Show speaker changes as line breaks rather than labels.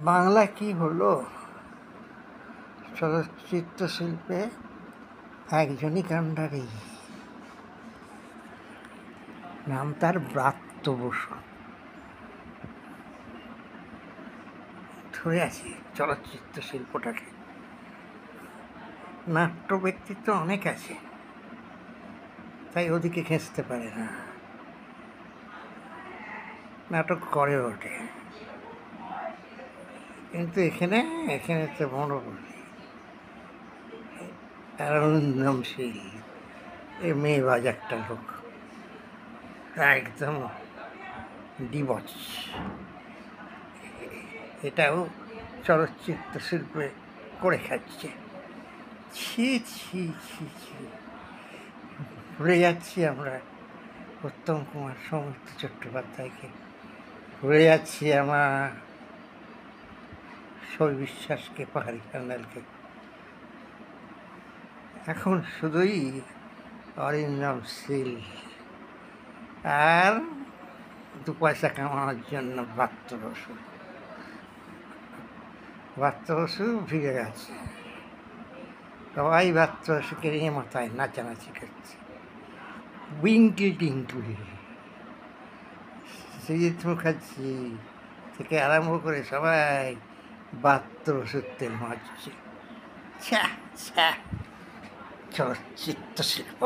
বাংলা কি হলো? চলচ্চিত্র শিল্পে একজনই কাণ্ডারি, নাম তার ব্রাত্য বসু। ধরে আছে চলচ্চিত্র শিল্পটাকে। নাট্য ব্যক্তিত্ব অনেক আছে, তাই ওদিকে খেঁচতে পারে না, নাটক করে ওঠে। কিন্তু এখানে তো মনোবলী অরুন্ধমশীল, এ মেয়েবাজ একটা লোক, একদম ডিবচ। এটাও চলচ্চিত্র শিল্পে করে খাচ্ছে। ছি ছি ছি ছি, ভুলে যাচ্ছি আমরা উত্তম কুমার, সৌমিত্র চট্টোপাধ্যায়কে, ভুলে যাচ্ছি আমার সবি বিশ্বাসকে, পাহাড়ি সান্যালকে। এখন শুধুই অরিন্দম শীল আর দু পয়সা কামানোর জন্য ব্রাত্য বসু ভিড়ে গেছে। সবাই ব্রাত্য বসুকে নিয়ে মাথায় নাচানাচি করছে। উইঙ্কল টিঙ্কল, সৃজিত মুখার্জি থেকে আরম্ভ করে সবাই ব্রাত্য বসুর তেল মারছে। ছ্যা ছ্যা, চলচ্চিত্র শিল্প।